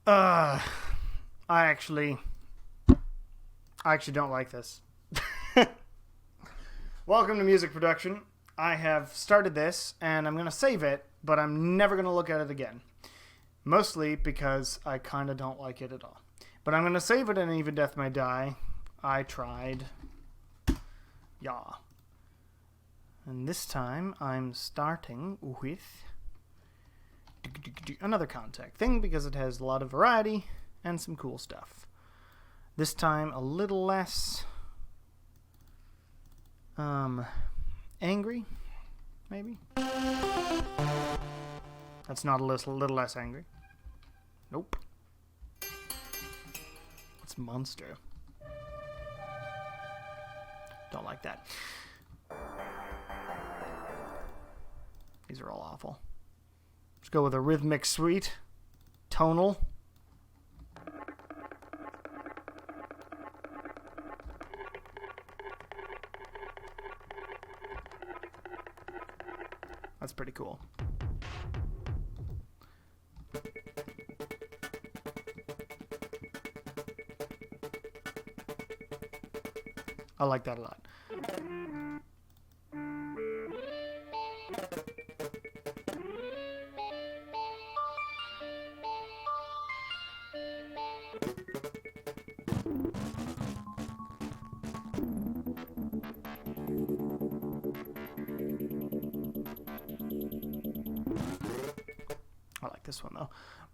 Uh, I actually don't like this. Welcome to music production. I have started this, and I'm going to save it, but I'm never going to look at it again. Mostly because I kind of don't like it at all. But I'm going to save it, and Even Death May Die. I tried. Yeah. And this time, I'm starting with another Contact thing because it has a lot of variety and some cool stuff. This time a little less angry, maybe. That's not a little less angry. Nope. It's Monster. Don't like that. These are all awful. Let's go with a rhythmic suite. Tonal. That's pretty cool. I like that a lot. I like this one though. I'm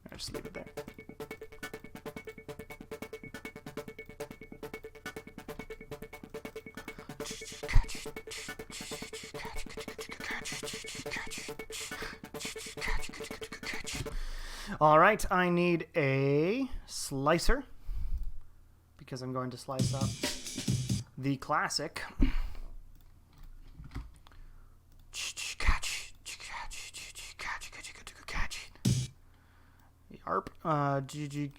gonna just leave it there. Alright, I need a slicer because I'm going to slice up the classic. The ARP, GG.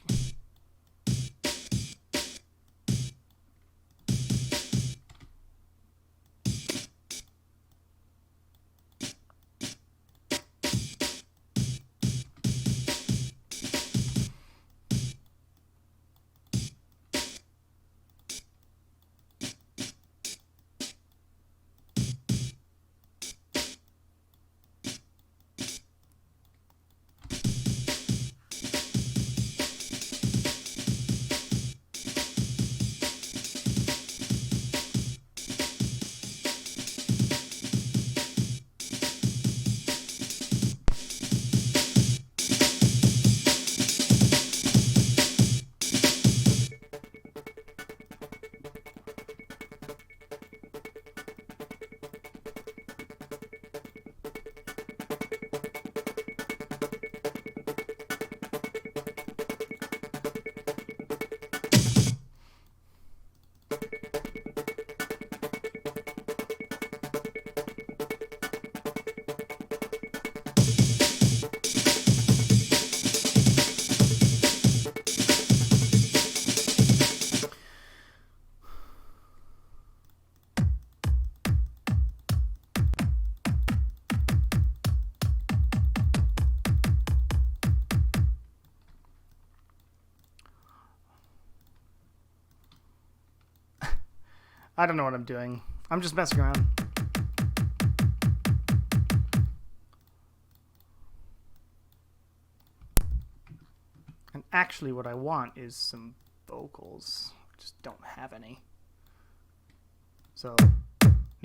I don't know what I'm doing. I'm just messing around. And actually what I want is some vocals. I just don't have any. So,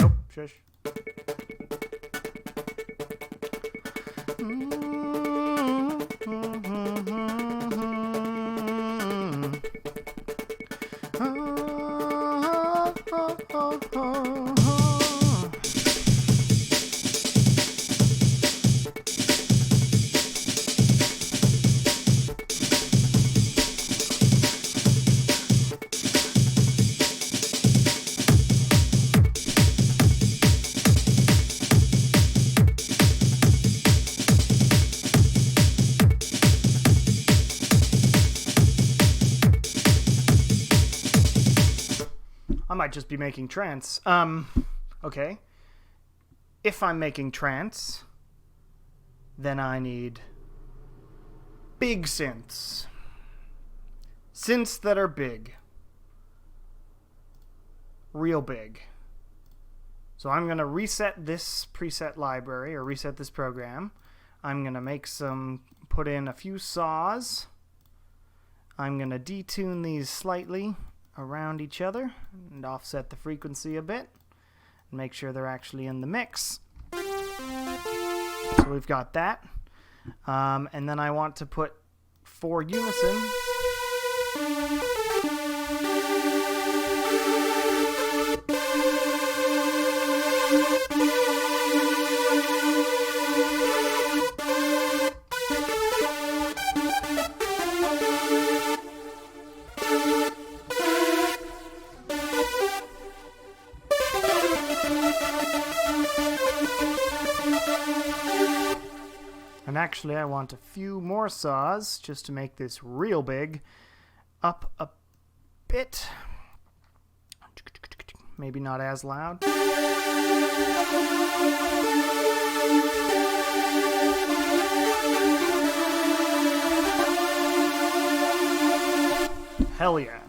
nope, shush. I might just be making trance. Okay. If I'm making trance, then I need big synths. synths that are big. Real big. So I'm going to reset this preset library, or reset this program. I'm going to put in a few saws. I'm going to detune these slightly around each other and offset the frequency a bit. And make sure they're actually in the mix. So we've got that. And then I want to put 4 unison. And actually I want a few more saws just to make this real big. Up a bit. Maybe not as loud. Hell yeah.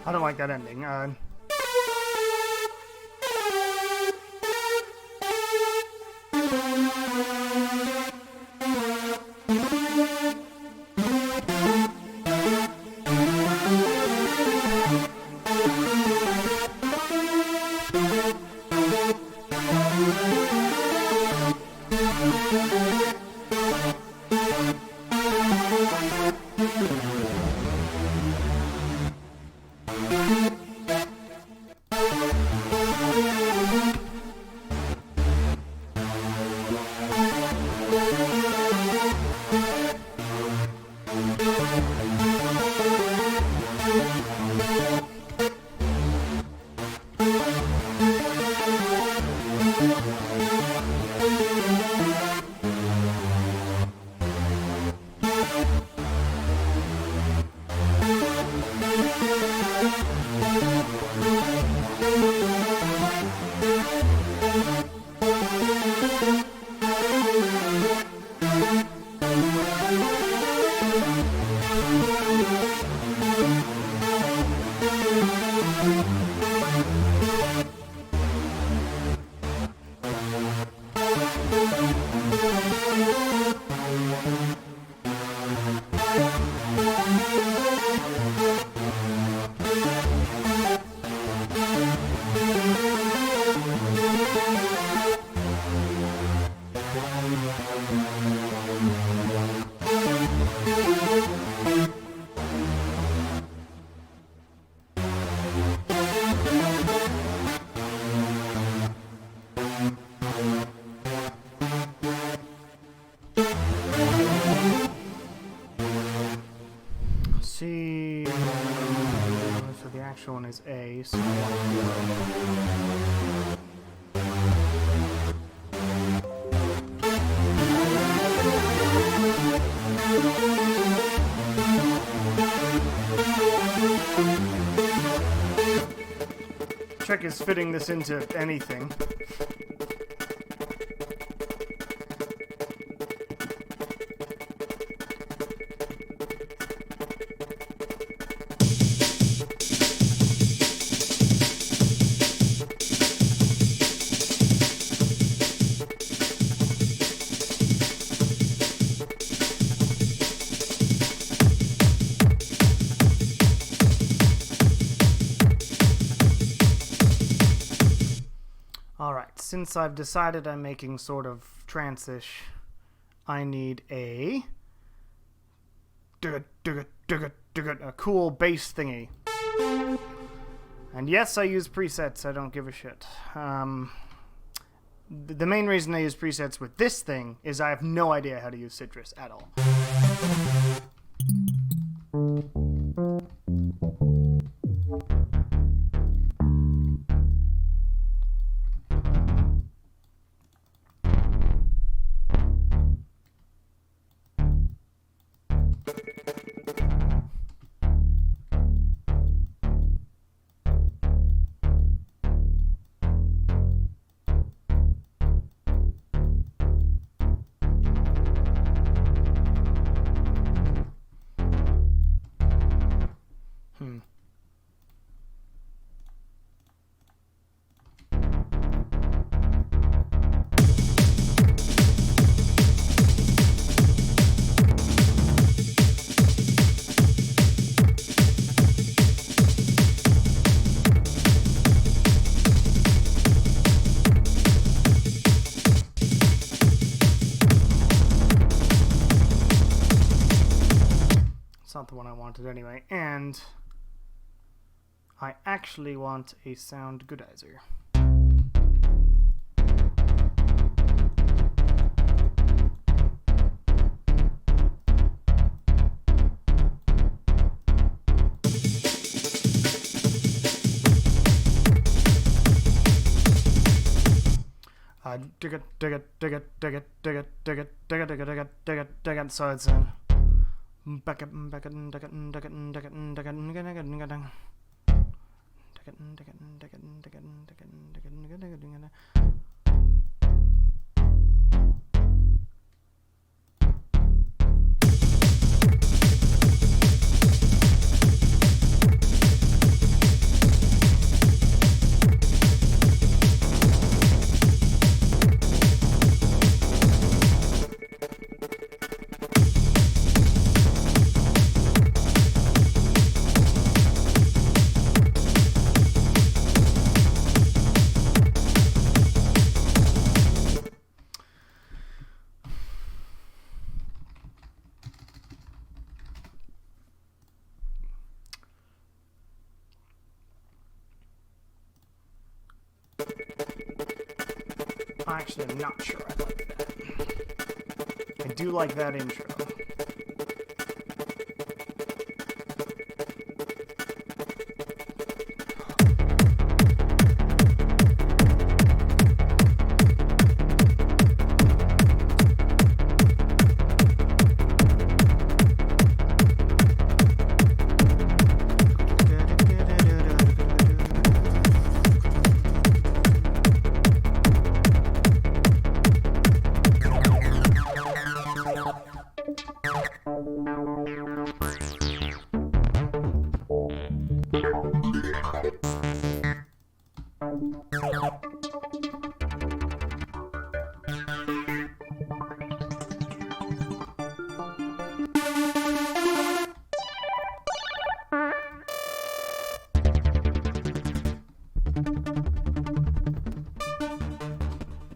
I don't like that ending. me, so I want to do it. Trick is fitting this into anything. Alright, since I've decided I'm making sort of trance-ish, I need a cool bass thingy. And yes, I use presets, I don't give a shit. The main reason I use presets with this thing is I have no idea how to use Citrus at all. It's not the one I wanted anyway, and I actually want a sound goodizer. So it's actually, I'm not sure I like that. I do like that intro.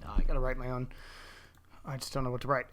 I gotta write my own. I just don't know what to write.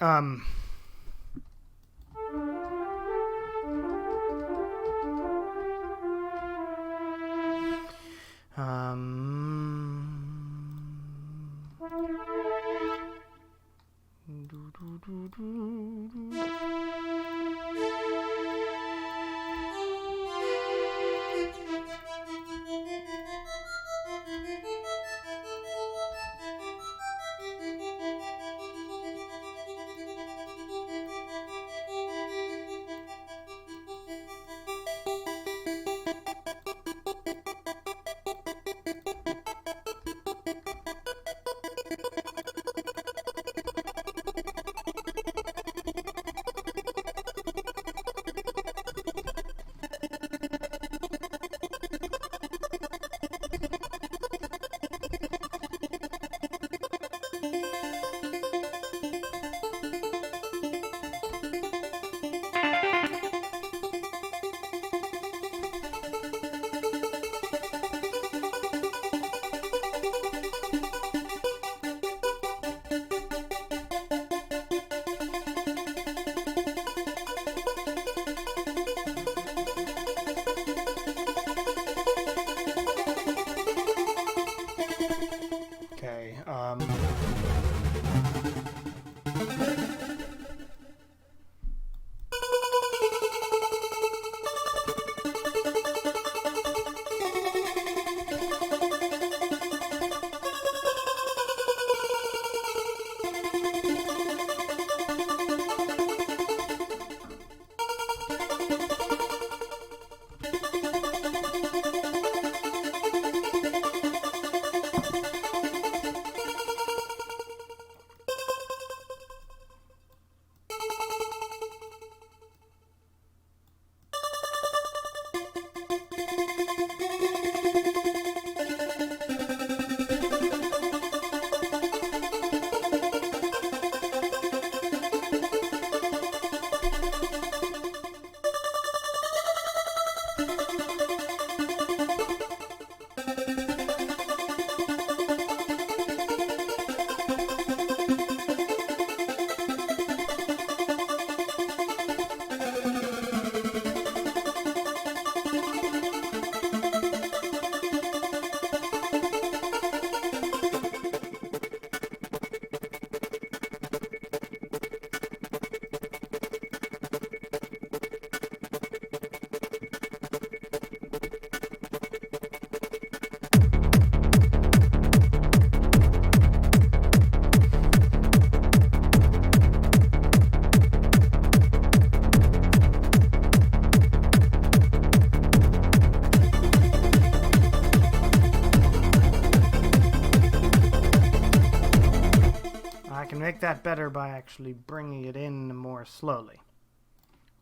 can make that better by actually bringing it in more slowly.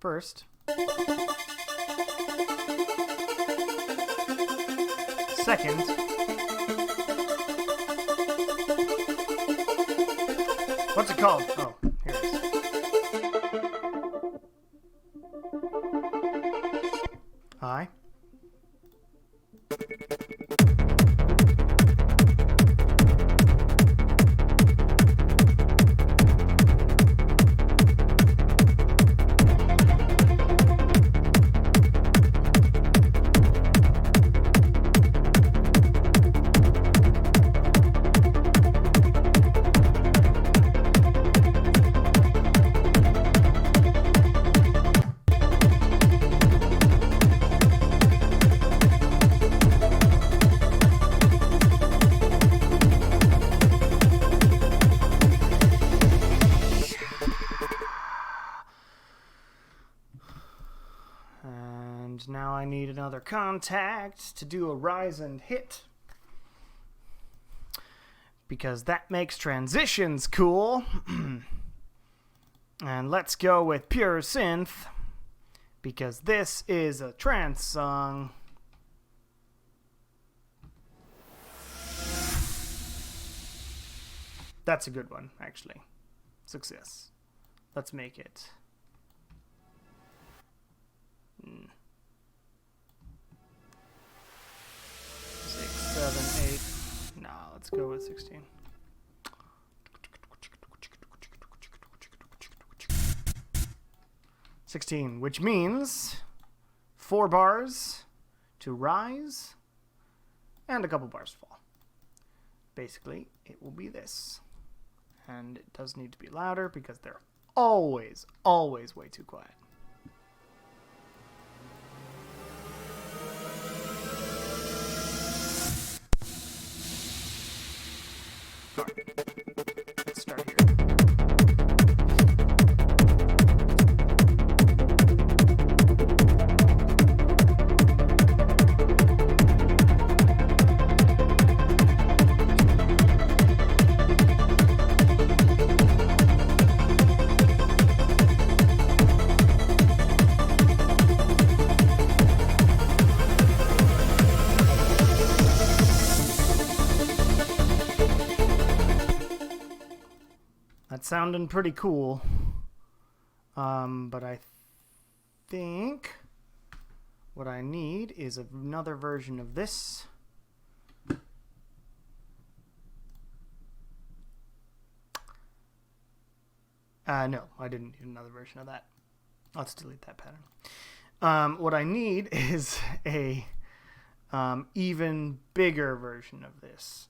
First, second, what's it called? Oh, here it is. Hi. Now I need another contact to do a rise and hit, because that makes transitions cool. And let's go with pure synth, because this is a trance song. That's a good one, actually. Success. Let's make it. 6, 7, 8. Nah, let's go with 16. Which means 4 bars to rise and a couple bars to fall. Basically, it will be this. And it does need to be louder because they're always way too quiet. Let's start here. That's sounding pretty cool. But I think what I need is another version of this. No, I didn't need another version of that. Let's delete that pattern. What I need is a even bigger version of this.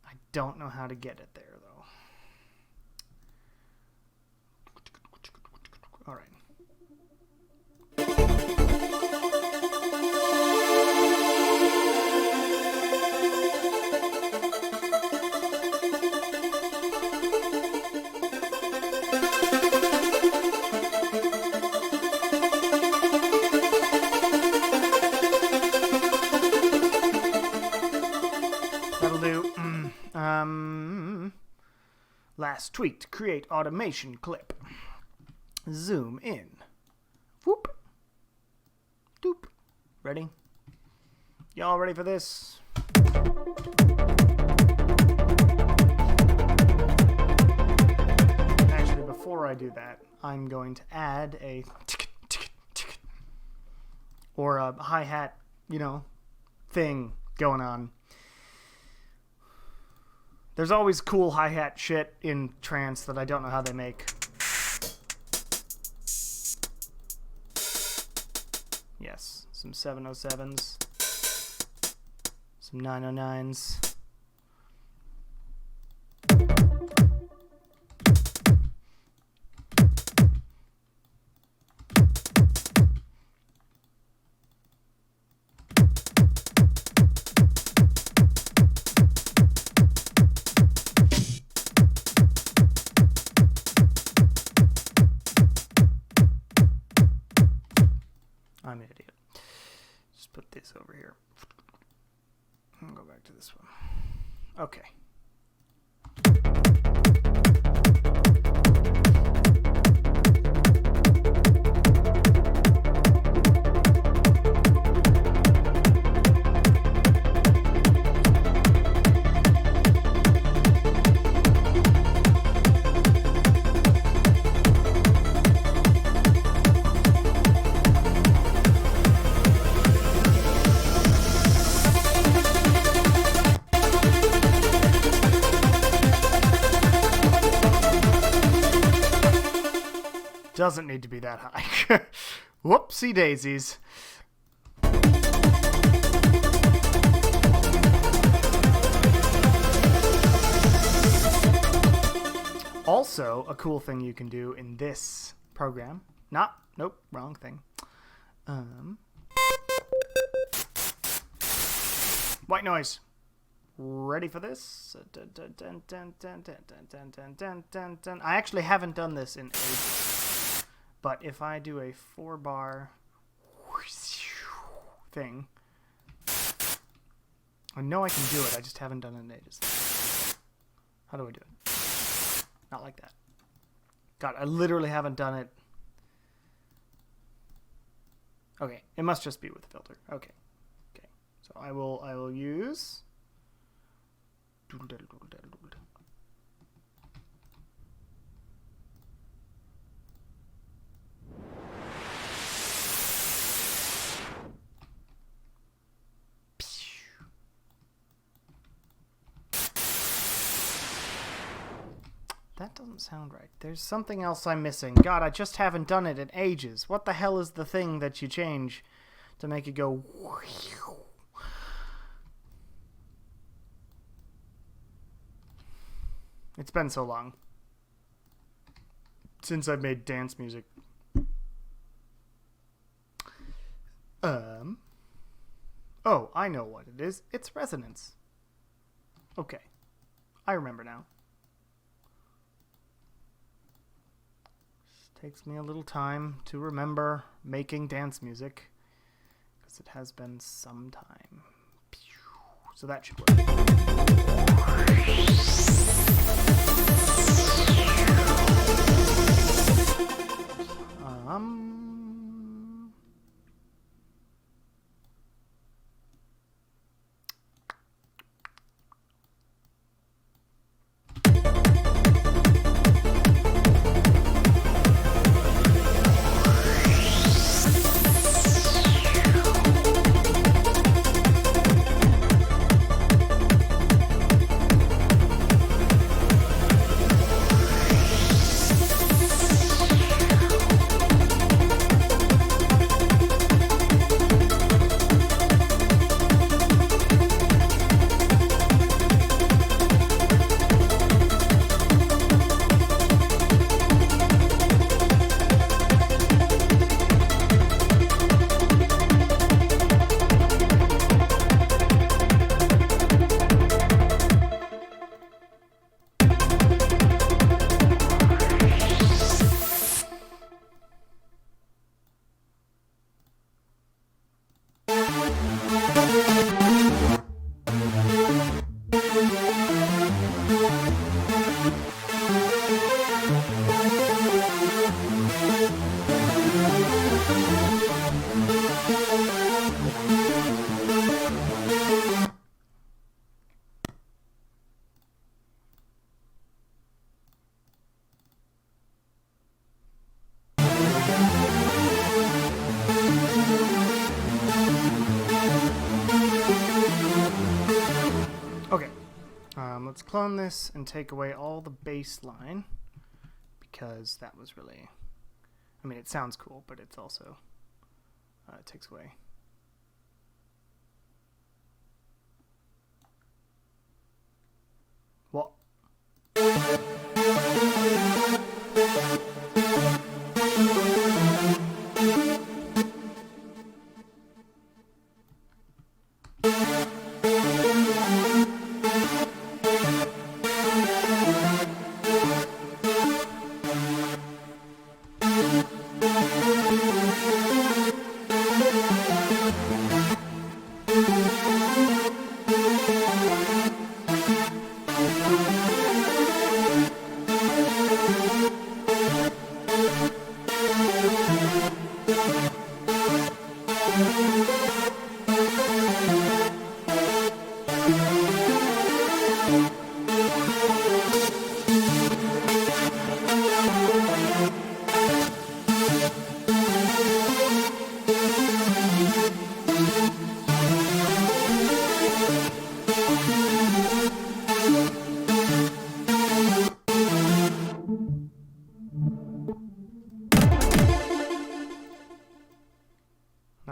I don't know how to get it there, though. All right. That'll do. Last tweak to create automation clip. Zoom in. Whoop. Doop. Ready? Y'all ready for this? Actually, before I do that, I'm going to add a or a hi-hat, thing going on. There's always cool hi-hat shit in trance that I don't know how they make. Yes, some 707s, some 909s. I'm an idiot. Just put this over here. I'll go back to this one. Okay. doesn't need to be that high. Whoopsie daisies. Also, a cool thing you can do in this program. Nope, wrong thing. White noise. Ready for this? I actually haven't done this in ages. But if I do a 4-bar thing, I know I can do it. I just haven't done it in ages. How do I do it? Not like that. God, I literally haven't done it. Okay, it must just be with the filter. Okay. So I will use That doesn't sound right. There's something else I'm missing. God, I just haven't done it in ages. What the hell is the thing that you change to make it go... It's been so long since I've made dance music. Oh, I know what it is. It's resonance. Okay. I remember now. Takes me a little time to remember making dance music, because it has been some time. So that should work. Let's clone this and take away all the bass line, because that was really, I mean, it sounds cool, but it's also, it takes away. What?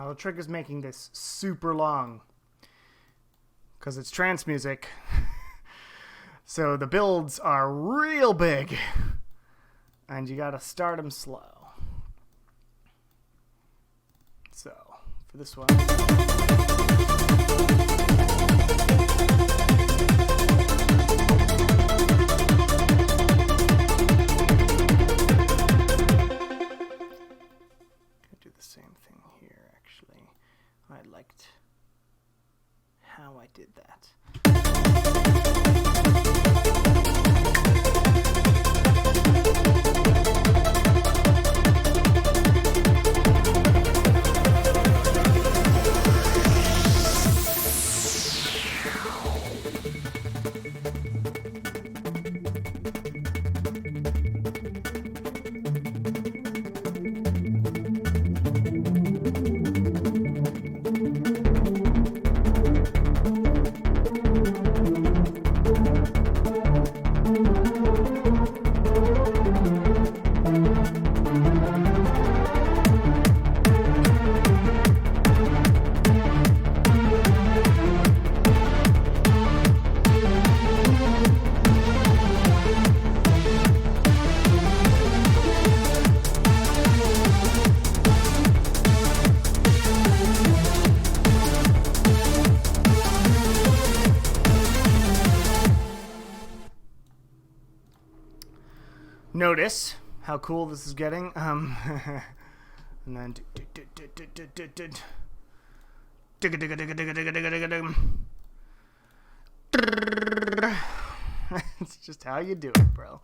Now the trick is making this super long, because it's trance music. So the builds are real big, and you gotta start them slow. So for this one, do the same thing here. Actually, I liked how I did that. Notice how cool this is getting. And then it's just how you do it, bro.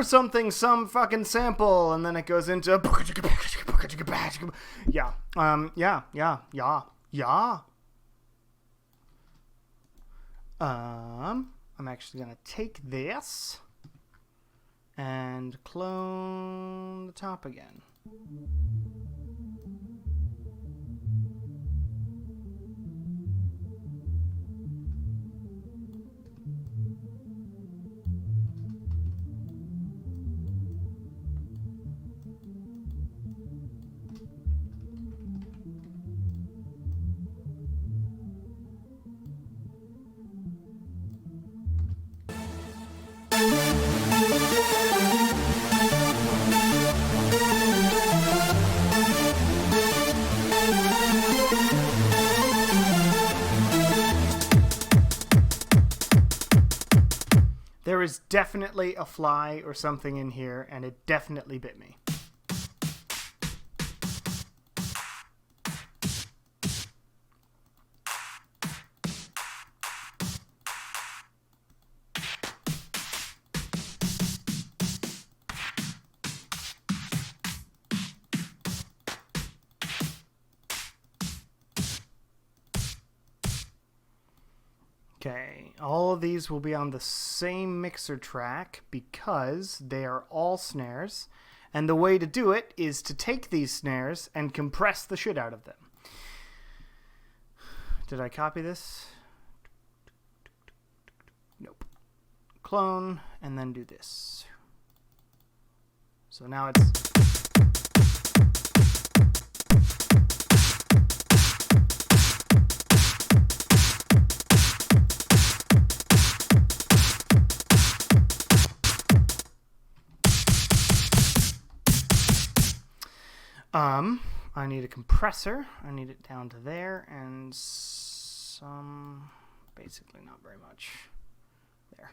Something, some fucking sample, and then it goes into yeah, I'm actually gonna take this and clone the top again. There is definitely a fly or something in here, and it definitely bit me. Okay, all of these will be on the same mixer track because they are all snares, and the way to do it is to take these snares and compress the shit out of them. Did I copy this? Nope. Clone, and then do this. So now it's... I need a compressor. I need it down to there, and some, basically not very much. There.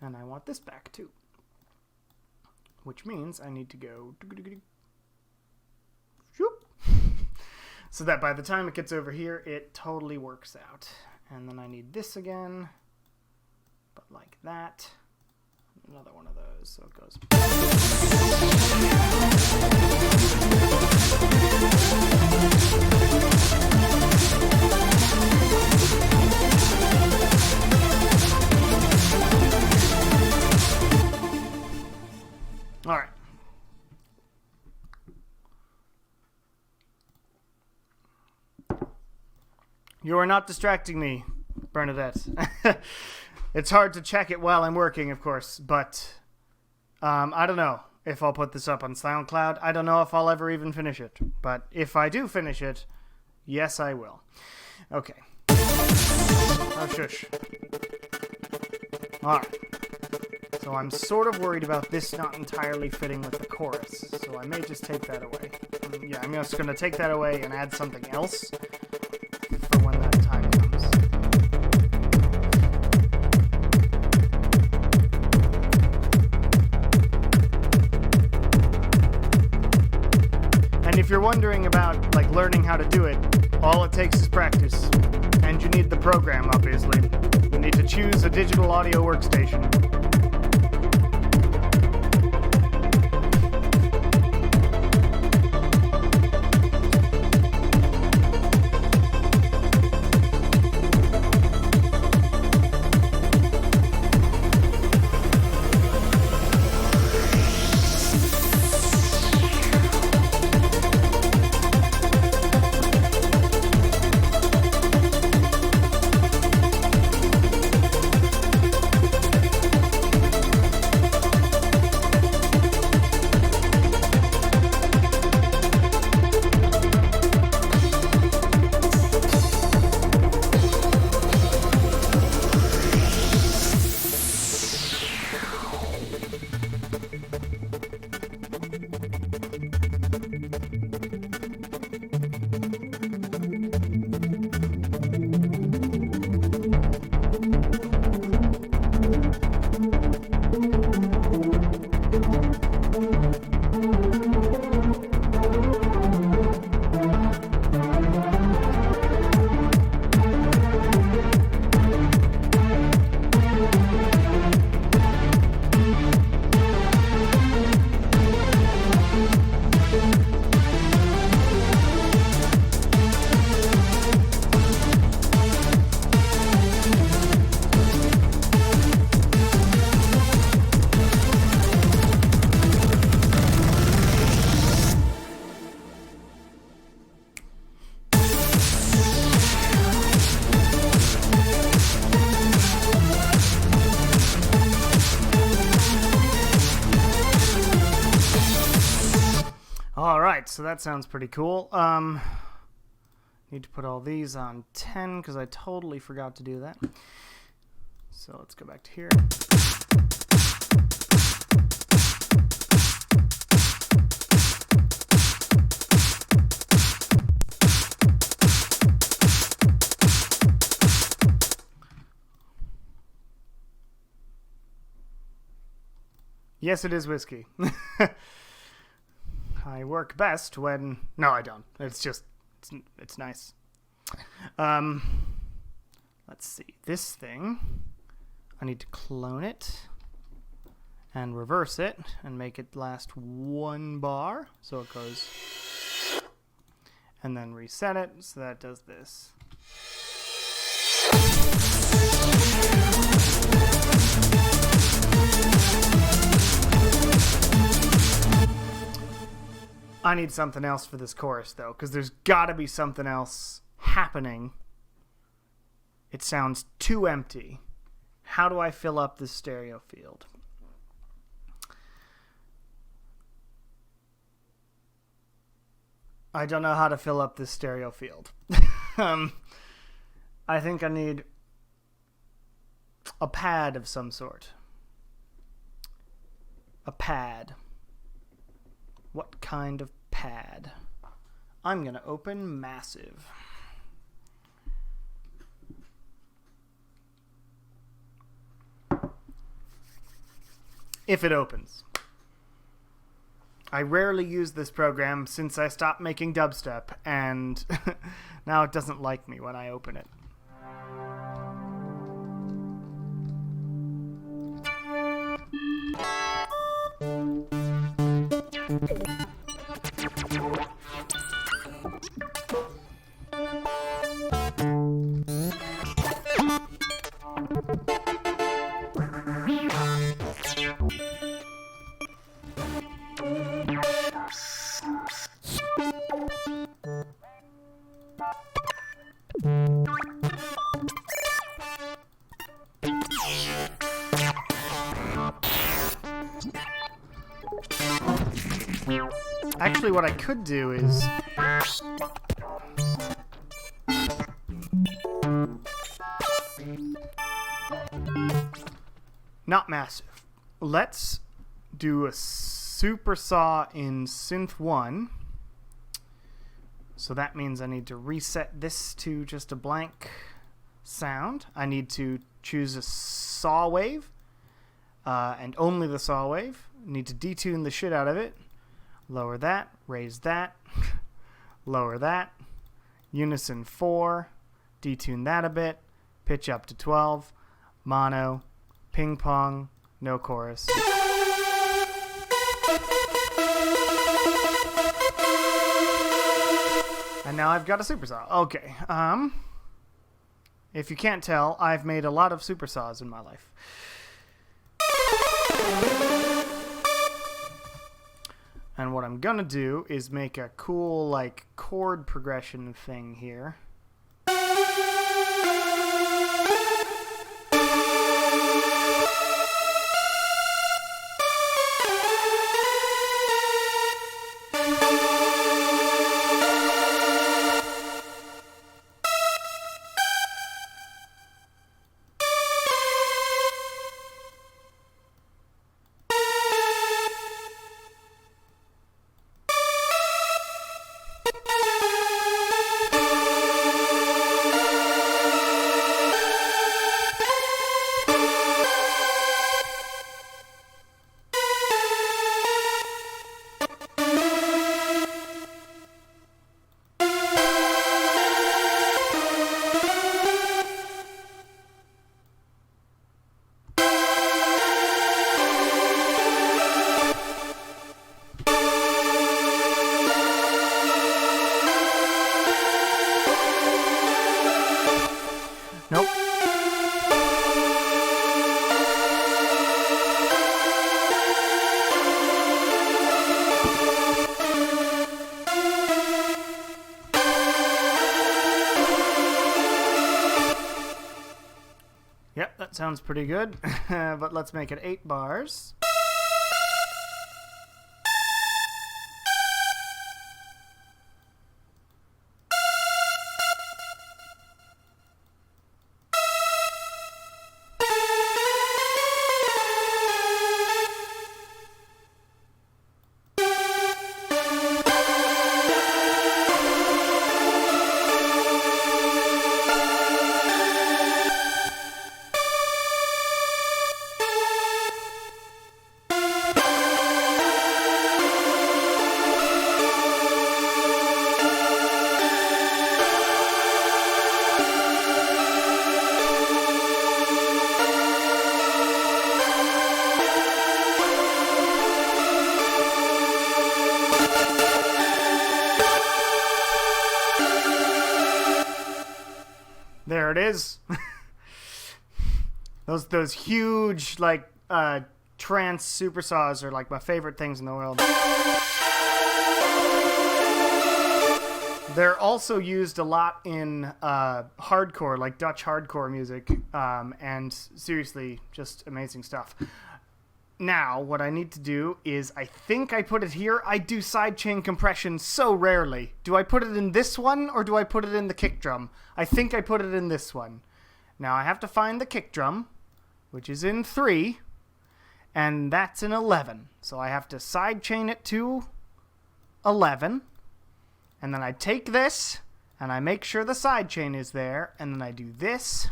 And I want this back too. Which means I need to go so that by the time it gets over here, it totally works out. And then I need this again, but like that. Another one of those, so it goes. All right. You are not distracting me, Bernadette. It's hard to check it while I'm working, of course, but I don't know if I'll put this up on SoundCloud. I don't know if I'll ever even finish it, but if I do finish it, yes, I will. Okay. Oh, shush. All right. So I'm sort of worried about this not entirely fitting with the chorus, so I may just take that away. Yeah, I'm just going to take that away and add something else for when that time comes. And if you're wondering about, like, learning how to do it, all it takes is practice. And you need the program, obviously. You need to choose a digital audio workstation. Alright, so that sounds pretty cool. Need to put all these on 10 because I totally forgot to do that. So let's go back to here. Yes, it is whiskey. I work best when... No, I don't. It's just... It's nice. Let's see. This thing, I need to clone it and reverse it and make it last 1 bar. So it goes... And then reset it so that it does this. I need something else for this chorus, though, because there's got to be something else happening. It sounds too empty. How do I fill up this stereo field? I don't know how to fill up this stereo field. I think I need a pad of some sort. A pad. What kind of pad? I'm going to open Massive. If it opens. I rarely use this program since I stopped making dubstep, and now it doesn't like me when I open it. Actually, what I could do is... Not Massive. Let's do a super saw in Synth 1. So that means I need to reset this to just a blank sound. I need to choose a saw wave, and only the saw wave. Need to detune the shit out of it. Lower that, raise that, lower that, unison 4, detune that a bit, pitch up to 12, mono, ping pong, no chorus. And now I've got a supersaw. Okay, if you can't tell, I've made a lot of supersaws in my life. And what I'm gonna do is make a cool, like, chord progression thing here. Nope. Yep, that sounds pretty good. But let's make it 8 bars. There it is. those huge, like, trance supersaws are like my favorite things in the world. They're also used a lot in hardcore, like Dutch hardcore music, and seriously, just amazing stuff. Now, what I need to do is, I think I put it here. I do sidechain compression so rarely. Do I put it in this one, or do I put it in the kick drum? I think I put it in this one. Now, I have to find the kick drum, which is in 3, and that's in 11. So I have to sidechain it to 11, and then I take this, and I make sure the sidechain is there, and then I do this,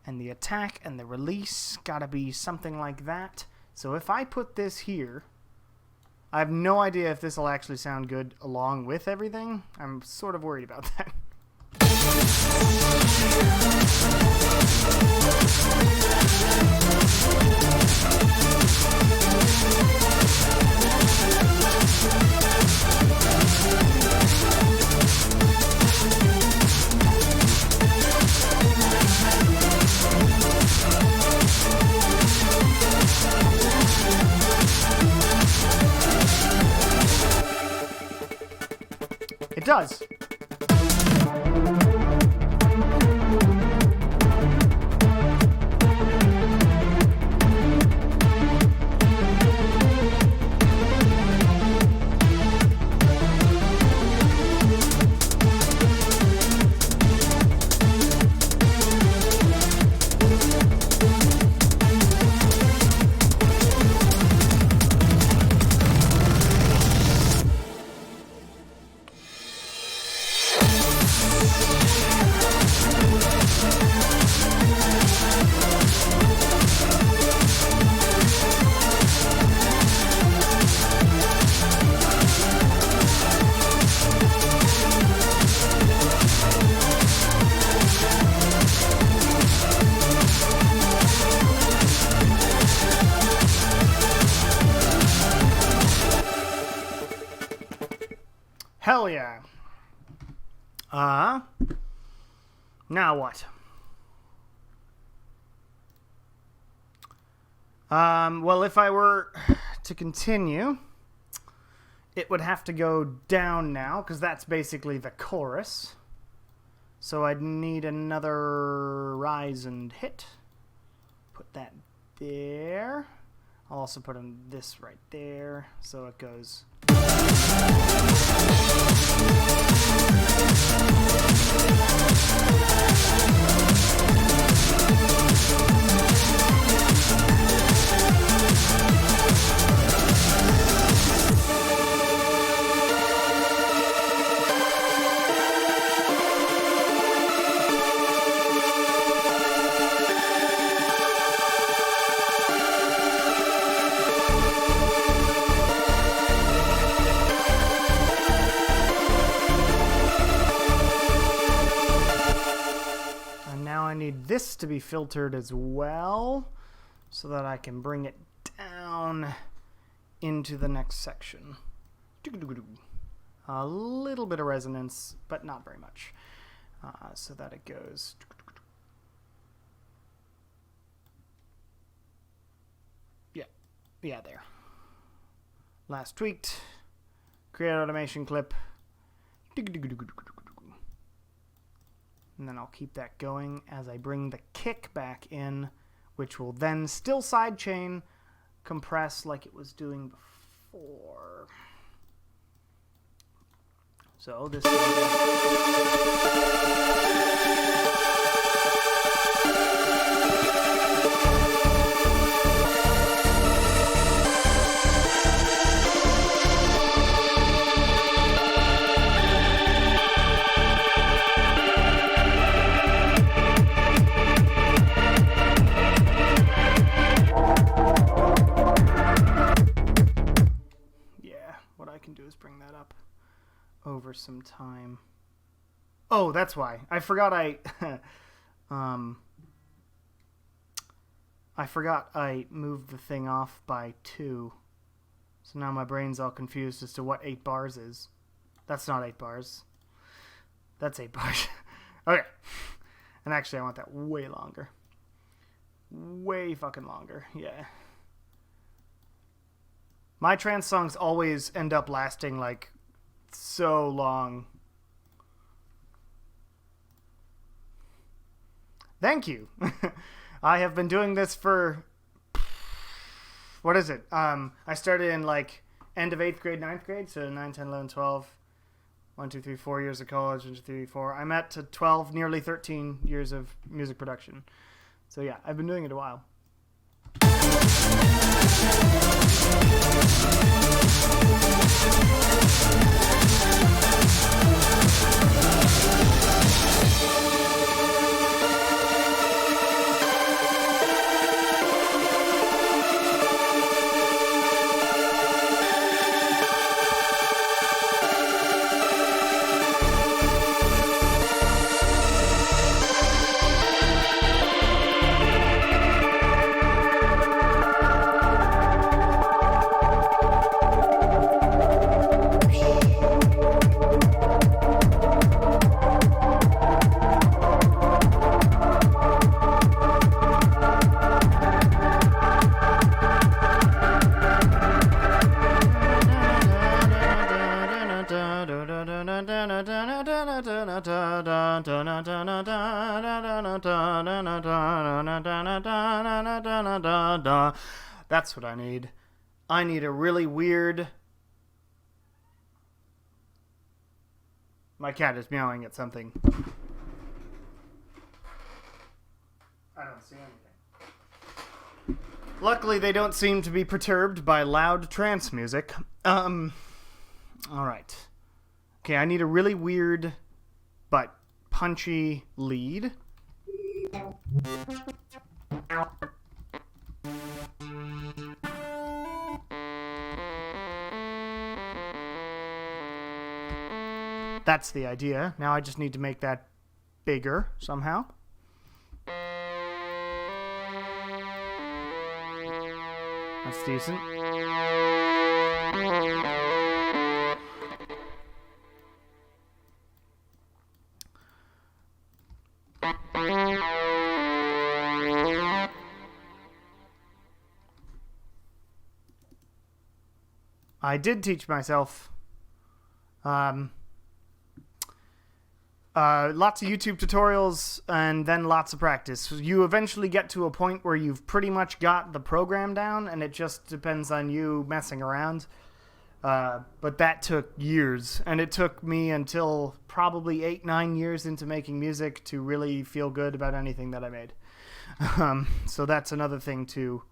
and the attack and the release gotta be something like that. So if I put this here, I have no idea if this will actually sound good along with everything. I'm sort of worried about that. It does. Hell yeah. Now what? Well, if I were to continue, it would have to go down now, because that's basically the chorus. So I'd need another rise and hit. Put that there. I'll also put in this right there, so it goes. This to be filtered as well, so that I can bring it down into the next section. A little bit of resonance, but not very much, so that it goes. Yeah, there. Last tweaked. Create automation clip. And then I'll keep that going as I bring the kick back in, which will then still sidechain compress like it was doing before. So this over some time. Oh, that's why. I forgot I moved the thing off by 2. So now my brain's all confused as to what 8 bars is. That's not 8 bars. That's 8 bars. Okay. And actually I want that way longer. Way fucking longer. Yeah. My trance songs always end up lasting like so long. Thank you. I have been doing this for what is it? I started in like end of 8th grade, 9th grade, so 9, 10, 11, 12. 1, 2, 3, 4 years of college, 1, 2, 3, 4. I'm at to 12, nearly 13 years of music production. So yeah, I've been doing it a while. That's what I need. I need a really weird... My cat is meowing at something. I don't see anything. Luckily, they don't seem to be perturbed by loud trance music. Alright. Okay, I need a really weird but punchy lead. That's the idea. Now I just need to make that bigger somehow. That's decent. I did teach myself lots of YouTube tutorials and then lots of practice. You eventually get to a point where you've pretty much got the program down and it just depends on you messing around. But that took years, and it took me until probably 8-9 years into making music to really feel good about anything that I made. So that's another thing to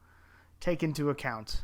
take into account.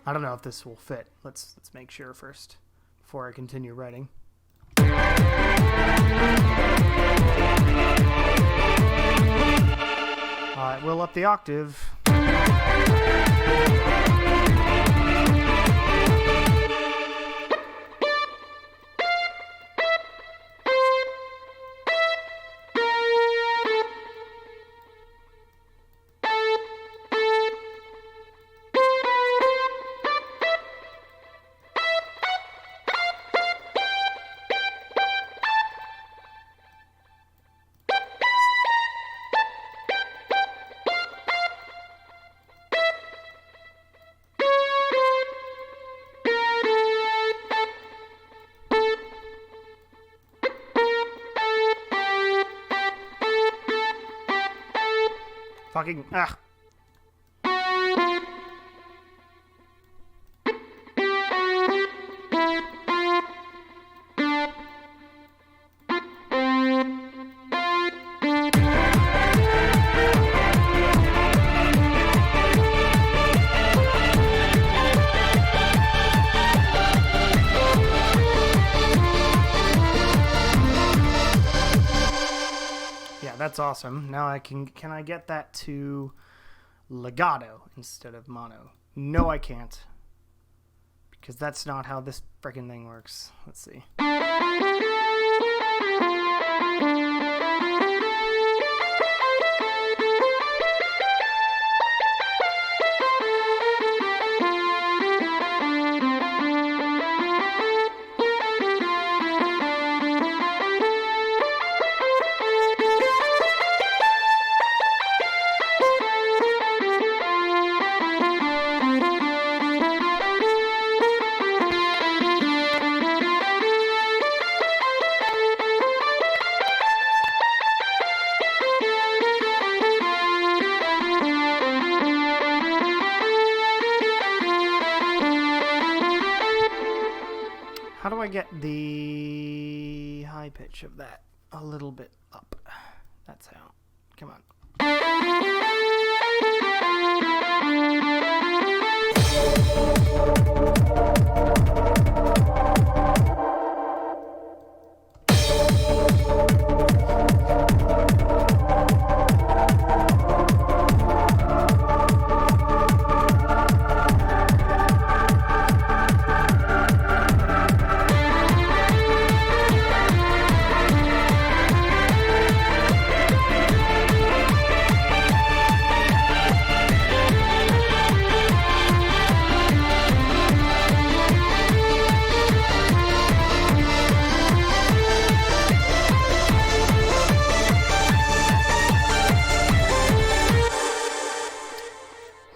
I don't know if this will fit. Let's make sure first before I continue writing. We'll up the octave. Fucking that's awesome. Now I can I get that to legato instead of mono? No, I can't. Because that's not how this freaking thing works. Let's see. How do I get the high pitch of that a little bit up? That's how. Come on.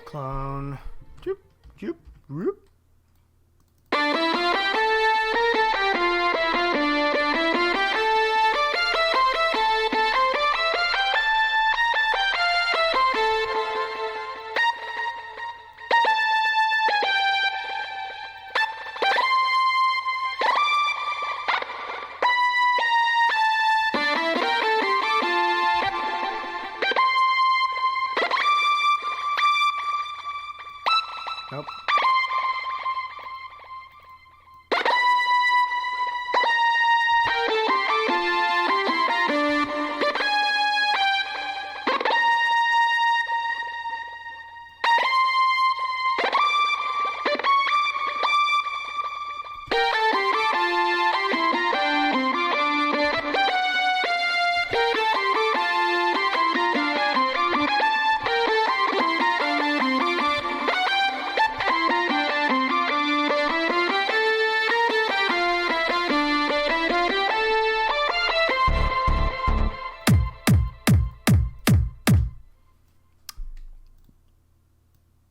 Clone. Joop, joop, whoop. Nope.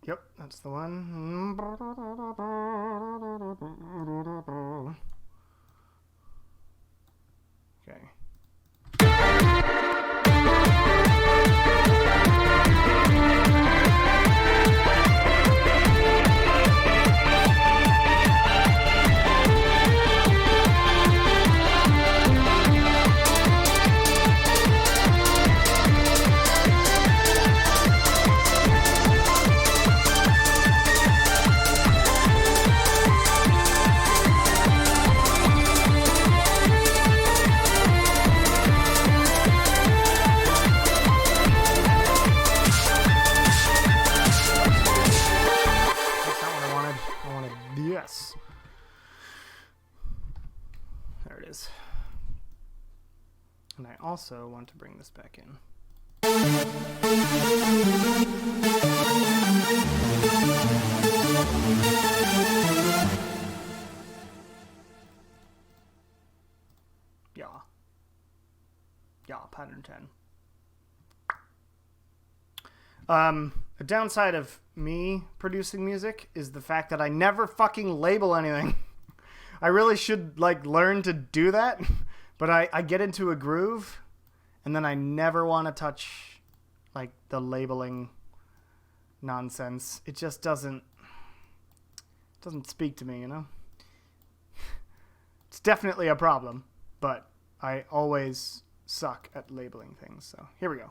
Yep, that's the one. Okay. Yes. There it is. And I also want to bring this back in. Yeah. Yeah, pattern 10. A downside of me producing music is the fact that I never fucking label anything. I really should learn to do that, but I get into a groove and then I never want to touch the labeling nonsense. It just doesn't speak to me, you know? It's definitely a problem, but I always suck at labeling things. So here we go.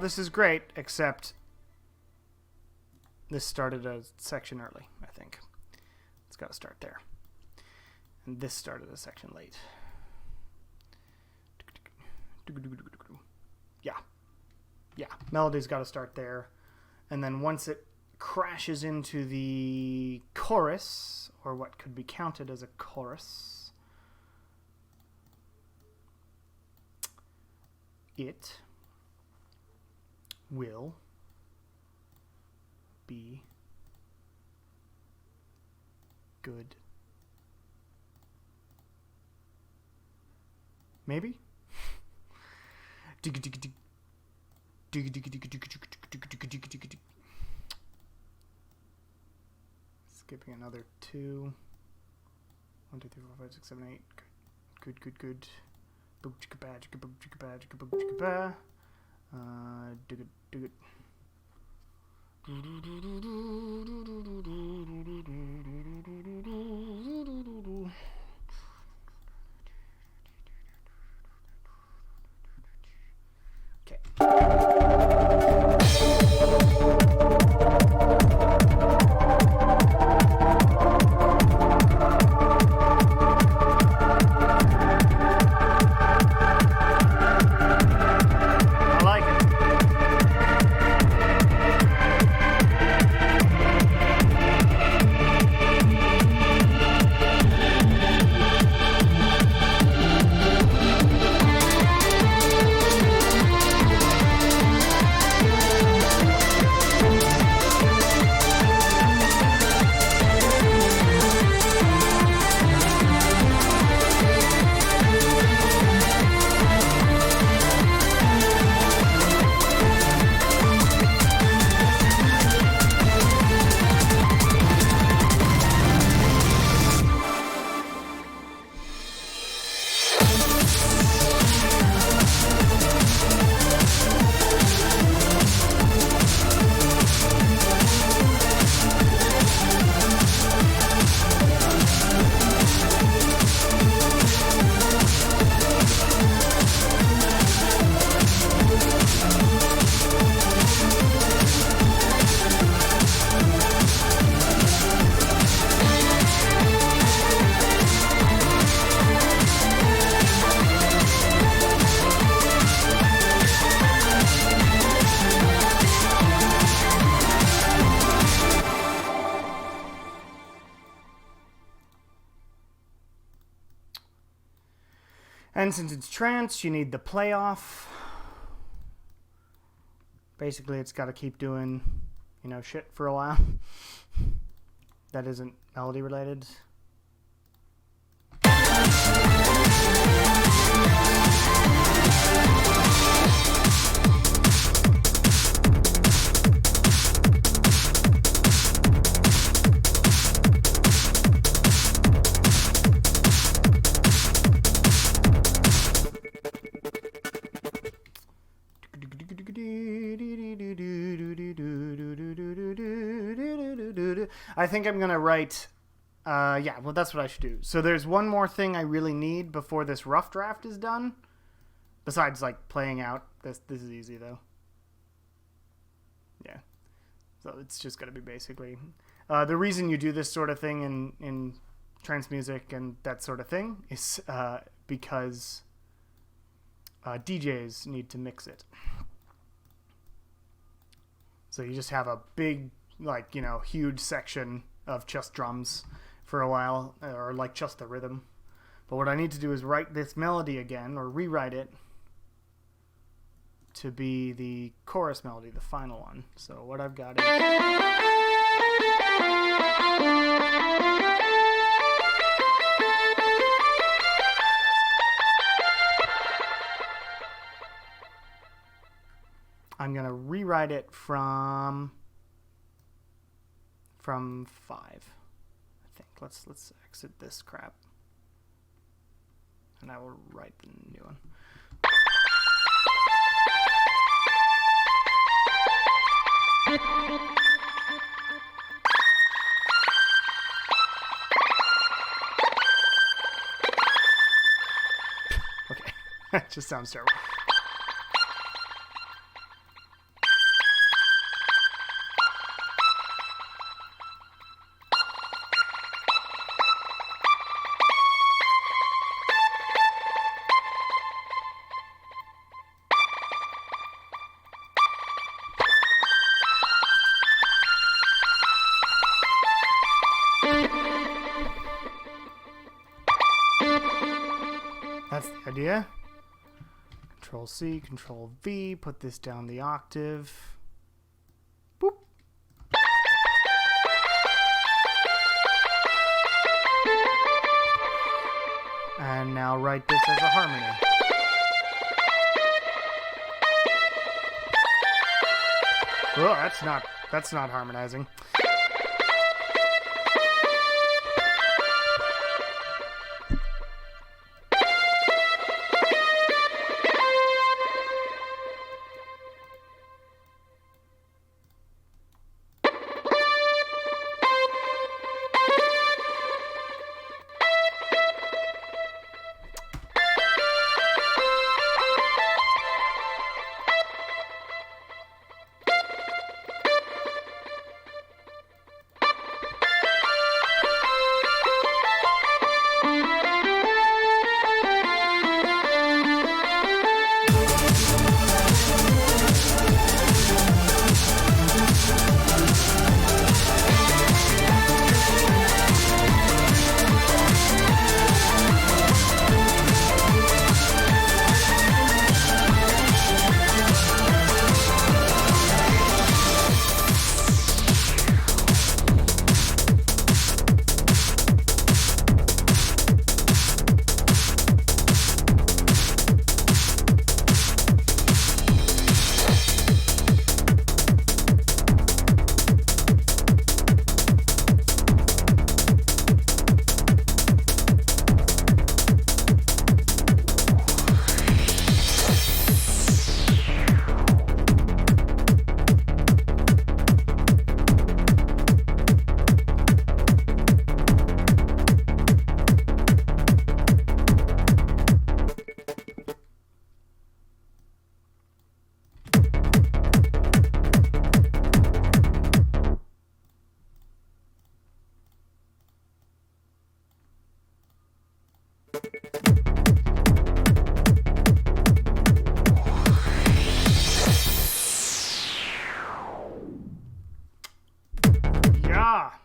this is great, except this started a section early, I think. It's got to start there. And this started a section late. Yeah, melody's got to start there. And then once it crashes into the chorus, or what could be counted as a chorus, it will be good. Maybe? Skipping another 2. 1, 2, 3, 4, 5, 6, 7, 8. Good, good, good. Boop chicka ba chicka boop chicka ba chicka boop chicka ba. Do it, do it. And since it's trance, you need the playoff. Basically, it's got to keep doing, you know, shit for a while. That isn't melody related. I think I'm gonna write yeah, well, that's what I should do. So there's one more thing I really need before this rough draft is done, besides like playing out. This is easy though. Yeah, so it's just gonna be basically the reason you do this sort of thing in trance music and that sort of thing is because DJs need to mix it. So you just have a big, like, you know, huge section of just drums for a while, or like just the rhythm. But what I need to do is write this melody again, or rewrite it to be the chorus melody, the final one. So what I've got is... I'm going to rewrite it from 5, I think. Let's exit this crap. And I will write the new one. Okay, that just sounds terrible. idea. Control C, Control V, put this down the octave. Boop. And now write this as a harmony. Oh, that's not harmonizing.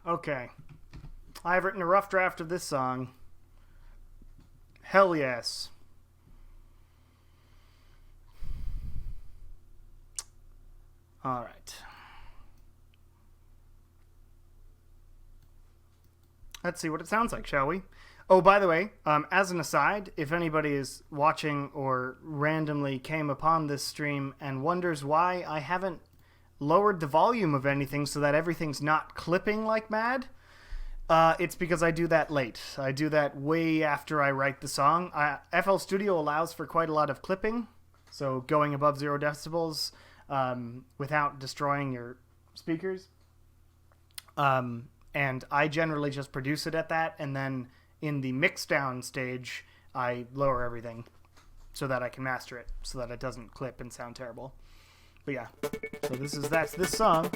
Okay. I've written a rough draft of this song. Hell yes. All right. Let's see what it sounds like, shall we? Oh, by the way, as an aside, if anybody is watching or randomly came upon this stream and wonders why I haven't lowered the volume of anything so that everything's not clipping like mad, it's because I do that late. I do that way after I write the song. FL Studio allows for quite a lot of clipping, so going above 0 decibels without destroying your speakers. And I generally just produce it at that, and then in the mix down stage, I lower everything so that I can master it, so that it doesn't clip and sound terrible. But yeah, so that's this song.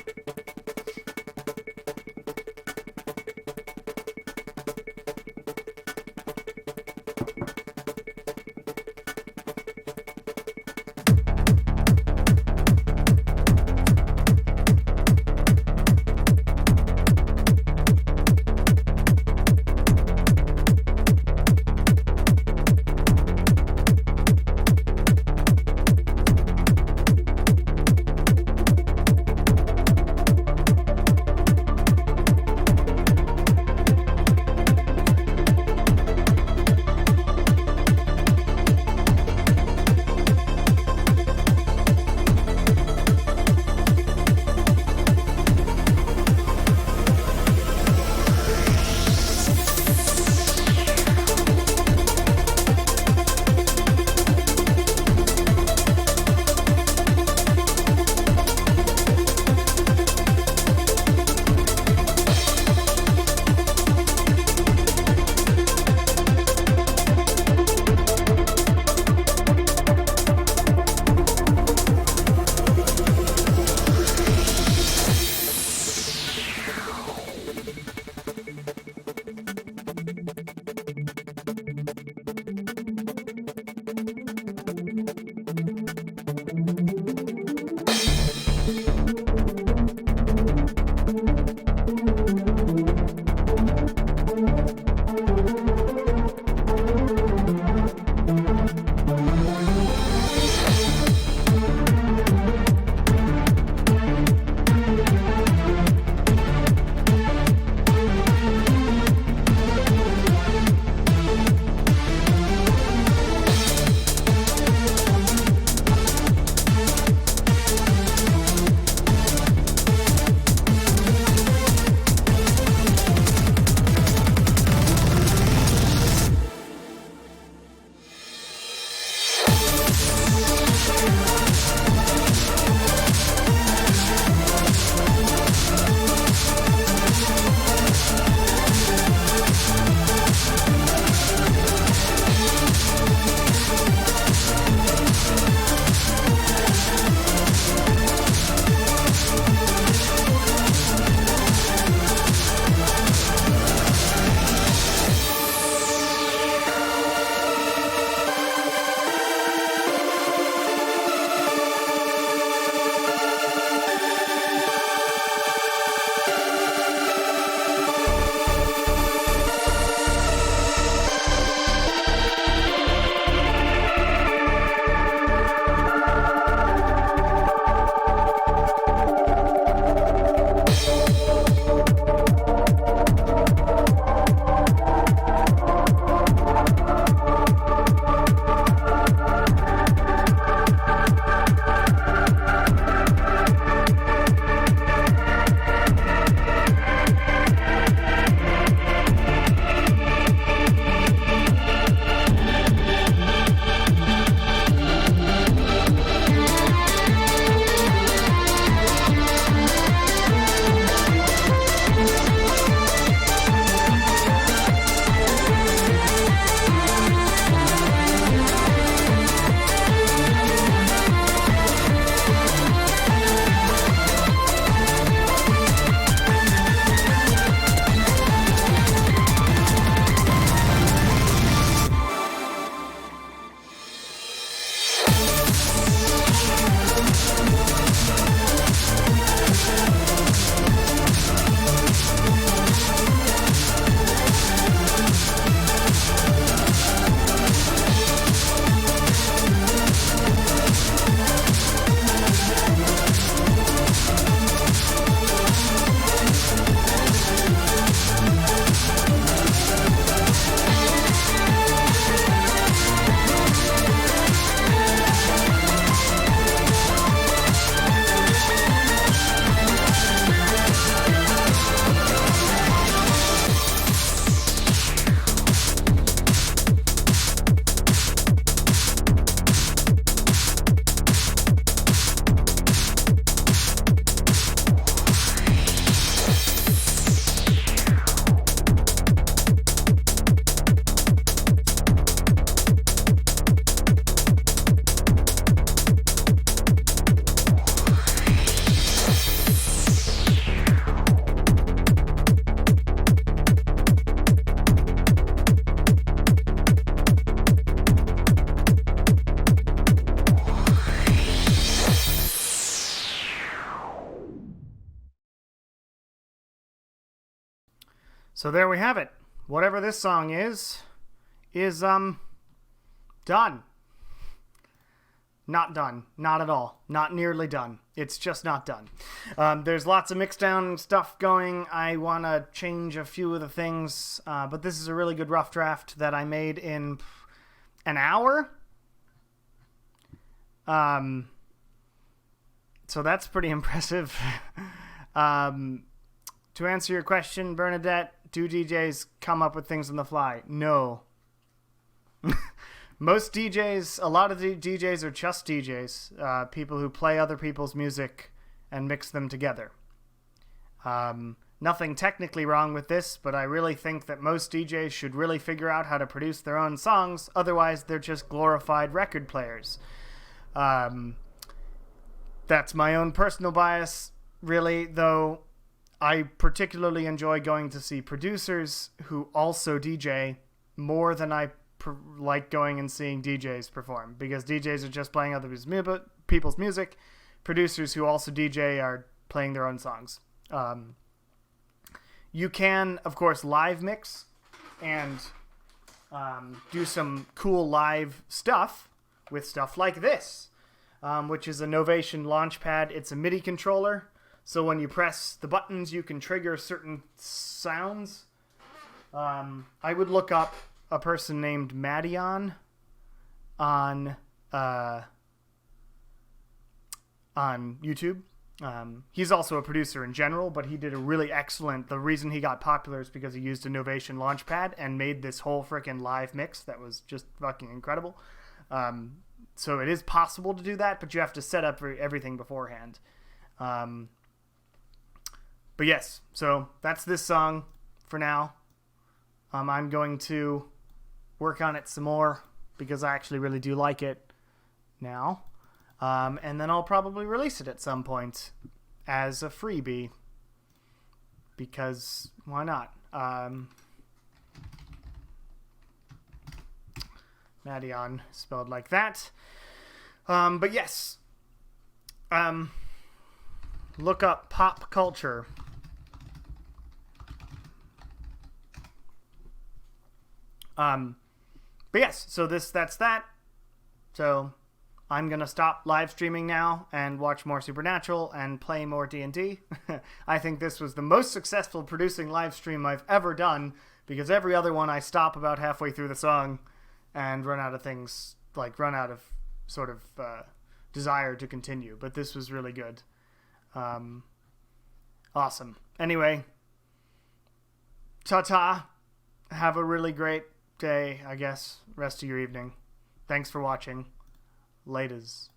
So there we have it. Whatever this song is done. Not done. Not at all. Not nearly done. It's just not done. There's lots of mixdown stuff going. I want to change a few of the things, but this is a really good rough draft that I made in an hour. So that's pretty impressive. To answer your question, Bernadette, do DJs come up with things on the fly? No. Most DJs, a lot of the DJs are just DJs, people who play other people's music and mix them together. Nothing technically wrong with this, but I really think that most DJs should really figure out how to produce their own songs, otherwise they're just glorified record players. That's my own personal bias, really, though I particularly enjoy going to see producers who also DJ more than I like going and seeing DJs perform, because DJs are just playing other people's music. Producers who also DJ are playing their own songs. You can, of course, live mix and do some cool live stuff with stuff like this, which is a Novation Launchpad. It's a MIDI controller, so when you press the buttons, you can trigger certain sounds. I would look up a person named Madion on YouTube. He's also a producer in general, but he did a really excellent... The reason he got popular is because he used a Novation Launchpad and made this whole freaking live mix that was just fucking incredible. So it is possible to do that, but you have to set up everything beforehand. But yes, so that's this song for now. I'm going to work on it some more because I actually really do like it now. And then I'll probably release it at some point as a freebie, because why not? Madion, spelled like that. But yes, look up pop culture. But yes, so that's that. So I'm going to stop live streaming now and watch more Supernatural and play more D&D. I think this was the most successful producing live stream I've ever done, because every other one I stop about halfway through the song and run out of things, like run out of sort of desire to continue. But this was really good. Awesome. Anyway, ta-ta. Have a really great day, I guess. Rest of your evening. Thanks for watching. Laters.